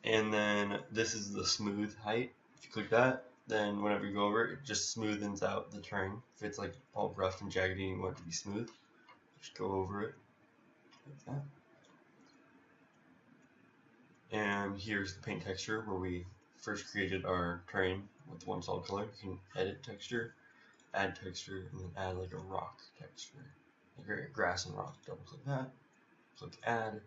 And then this is the smooth height. If you click that, then whenever you go over it, it just smoothens out the terrain. If it's like all rough and jaggedy and you want it to be smooth, just go over it like that. And here's the paint texture where we first created our terrain with one solid color. You can edit texture, add texture, and then add like a rock texture, like a grass and rock. Double click that, click add,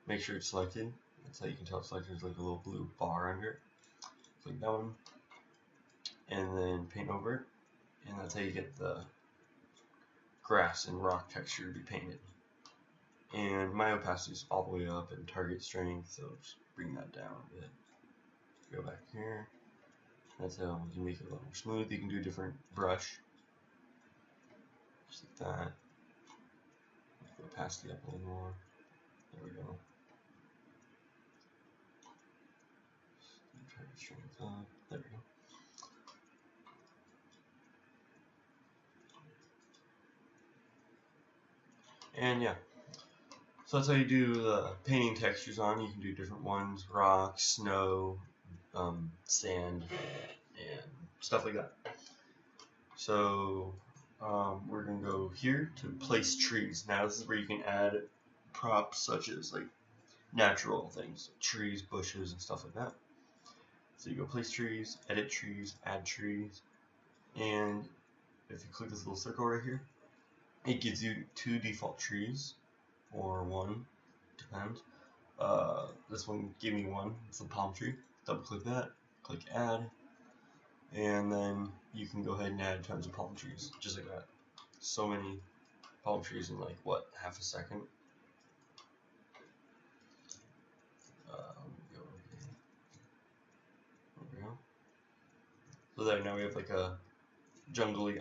make sure it's selected. That's how you can tell it's selected. There's like a little blue bar under it. Click that one, and then paint over it, and that's how you get the grass and rock texture to be painted. And my opacity is all the way up and target strength, so just bring that down a bit. Go back here. That's how you can make it a little more smooth. You can do a different brush, just like that. Make the opacity up a little more. There we go. Target strength up. There we go. And yeah, so that's how you do the painting textures on. You can do different ones: rock, snow, sand, and stuff like that. So we're gonna go here to place trees. Now this is where you can add props such as like natural things, like trees, bushes, and stuff like that. So you go place trees, edit trees, add trees, and if you click this little circle right here, it gives you 2 default trees, or 1, depends. This one gave me 1, it's a palm tree. Double click that, click add, and then you can go ahead and add tons of palm trees, just like that. So many palm trees in like, what, half a second? Let me go over here. There we go. So there, now we have like a jungly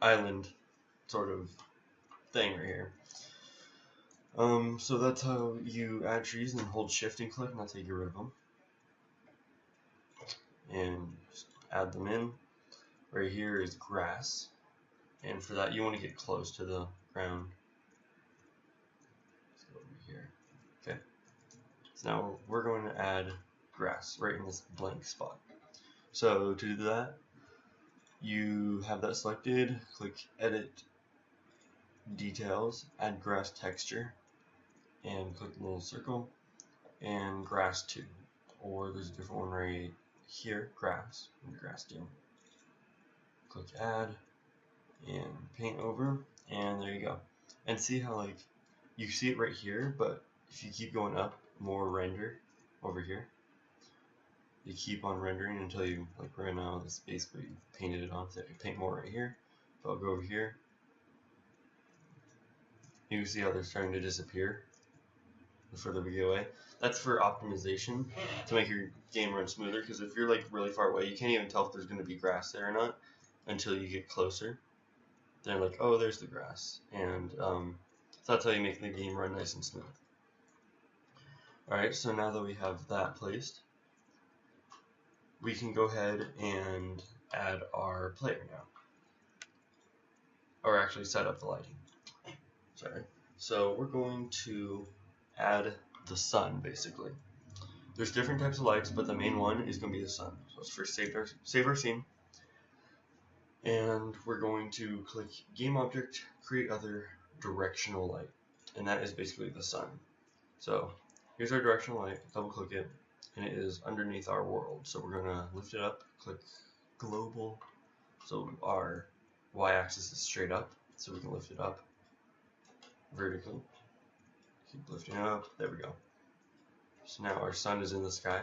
island sort of thing right here. So that's how you add trees, and hold shift and click, and that's how you get rid of them. And just add them in. Right here is grass, and for that you want to get close to the ground. Let's go over here. Okay. So now we're going to add grass right in this blank spot. So to do that, you have that selected, click edit details, add grass texture, and click the little circle, and grass 2. Or there's a different one right here, grass, and grass 2. Click add, and paint over, and there you go. And see how like, you see it right here, but if you keep going up, more render over here. You keep on rendering until you, like right now, this basically painted it on, so I can paint more right here. So I'll go over here. You can see how they're starting to disappear the further we get away. That's for optimization, to make your game run smoother, because if you're like really far away, you can't even tell if there's going to be grass there or not until you get closer. They're like, oh, there's the grass. And so that's how you make the game run nice and smooth. Alright, so now that we have that placed, we can go ahead and add our player now. Or actually set up the lighting. Sorry. So we're going to add the sun, basically. There's different types of lights, but the main one is going to be the sun. So let's first save our scene. And we're going to click Game Object, Create Other, Directional Light. And that is basically the sun. So here's our directional light, double click it, and it is underneath our world. So we're going to lift it up, click Global, so our y-axis is straight up, so we can lift it up vertically. Keep lifting it up, there we go. So now our sun is in the sky.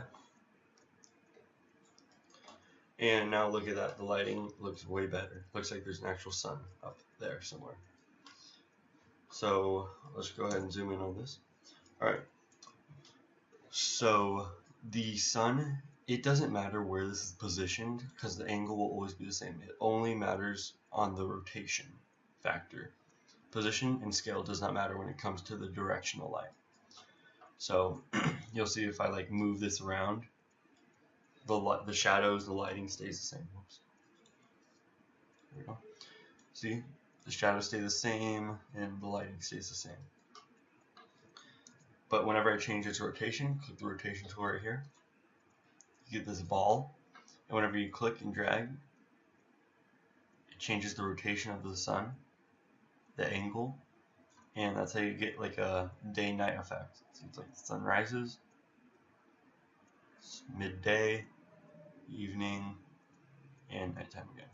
And now look at that, the lighting looks way better. Looks like there's an actual sun up there somewhere. So let's go ahead and zoom in on this. Alright, so the sun, it doesn't matter where this is positioned because the angle will always be the same. It only matters on the rotation factor. Position and scale does not matter when it comes to the directional light. So you'll see if I like move this around, the shadows, the lighting stays the same. Whoops. There we go. See, the shadows stay the same and the lighting stays the same. But whenever I change its rotation, click the rotation tool right here, you get this ball, and whenever you click and drag, it changes the rotation of the sun, the angle, and that's how you get like a day-night effect. So it's like the sun rises, midday, evening, and nighttime again.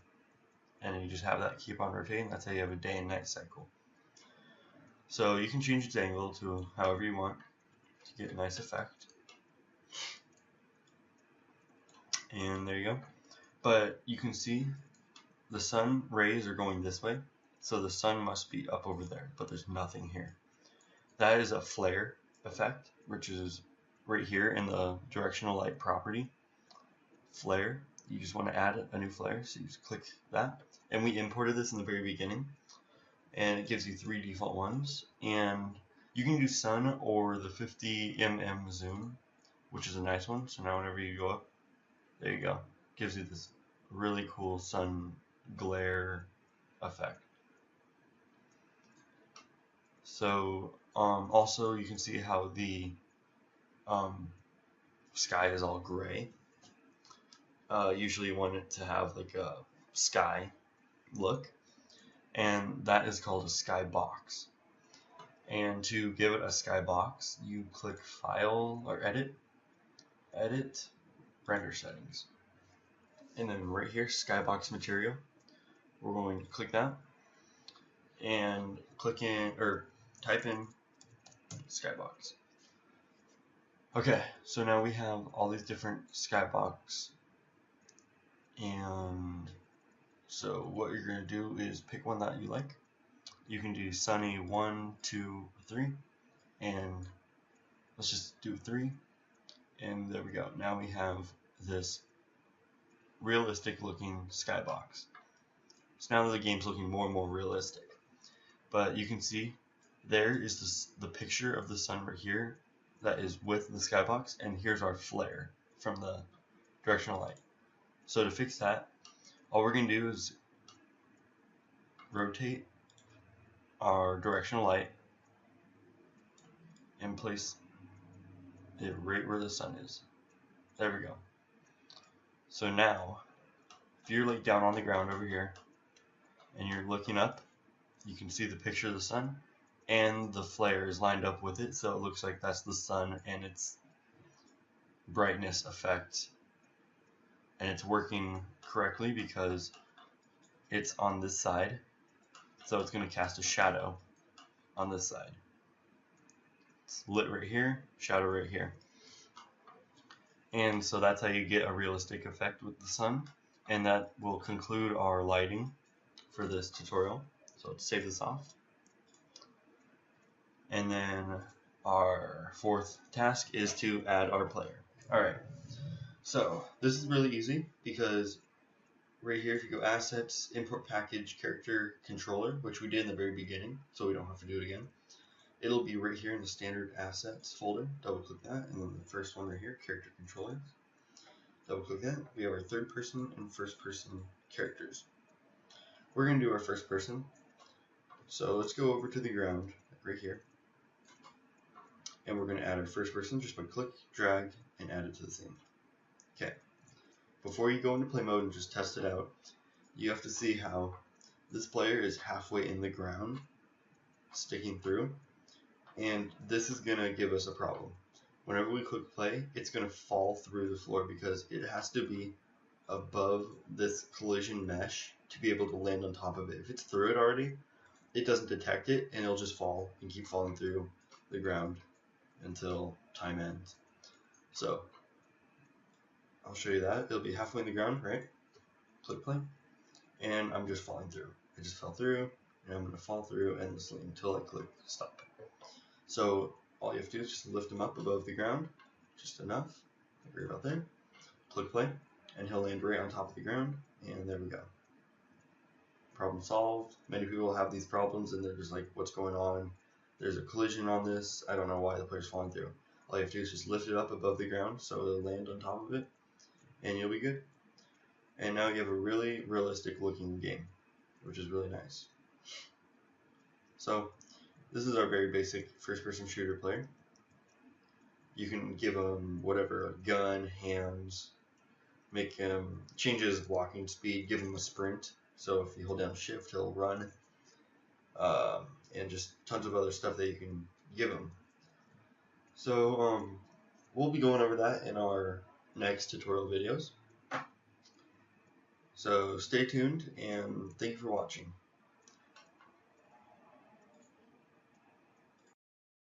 And then you just have that keep on rotating. That's how you have a day and night cycle. So you can change its angle to however you want to get a nice effect. And there you go. But you can see the sun rays are going this way, so the sun must be up over there, but there's nothing here. That is a flare effect, which is right here in the directional light property. Flare, you just want to add a new flare, so you just click that. And we imported this in the very beginning, and it gives you 3 default ones. And you can do sun or the 50mm zoom, which is a nice one. So now whenever you go up, there you go. Gives you this really cool sun glare effect. So also you can see how the sky is all gray. Usually you want it to have like a sky look, and that is called a sky box. And to give it a sky box, you click File or Edit, Render Settings, and then right here, Skybox Material. We're going to click that and click in or type in Skybox. Okay, so now we have all these different skybox, and so what you're going to do is pick one that you like. You can do sunny 1, 2, 3, and let's just do 3, and there we go. Now we have this realistic looking skybox. So now the game's looking more and more realistic, but you can see there is the picture of the sun right here that is with the skybox, and here's our flare from the directional light. So to fix that, all we're going to do is rotate our directional light and place it right where the sun is. There we go. So now, if you're like down on the ground over here and you're looking up, you can see the picture of the sun, and the flare is lined up with it, so it looks like that's the sun and its brightness effect, and it's working correctly because it's on this side, so it's going to cast a shadow on this side. It's lit right here, shadow right here, and so that's how you get a realistic effect with the sun. And that will conclude our lighting for this tutorial. So let's save this off. And then our fourth task is to add our player. Alright, so this is really easy because right here, if you go Assets, Import Package, Character Controller, which we did in the very beginning, so we don't have to do it again. It'll be right here in the Standard Assets folder. Double click that, and then the first one right here, Character Controllers. Double click that. We have our third person and first person characters. We're going to do our first person. So let's go over to the ground right here, and we're going to add our first person just by click, drag, and add it to the scene. Okay. Before you go into play mode and just test it out, you have to see how this player is halfway in the ground, sticking through, and this is going to give us a problem. Whenever we click play, it's going to fall through the floor because it has to be above this collision mesh to be able to land on top of it. If it's through it already, it doesn't detect it, and it'll just fall and keep falling through the ground until time ends. So I'll show you that. It'll be halfway in the ground, right? Click play, and I'm just falling through. I just fell through, and I'm going to fall through endlessly until I click stop. So all you have to do is just lift him up above the ground, just enough, like right about there. Click play, and he'll land right on top of the ground, and there we go. Problem solved. Many people have these problems, and they're just like, what's going on? There's a collision on this. I don't know why the player's falling through. All you have to do is just lift it up above the ground so it'll land on top of it, and you'll be good. And now you have a really realistic looking game, which is really nice. So this is our very basic first person shooter player. You can give him whatever, a gun, hands, make him change his walking speed, give him a sprint. So if you hold down shift, he'll run. And just tons of other stuff that you can give him. So we'll be going over that in our next tutorial videos. So stay tuned and thank you for watching.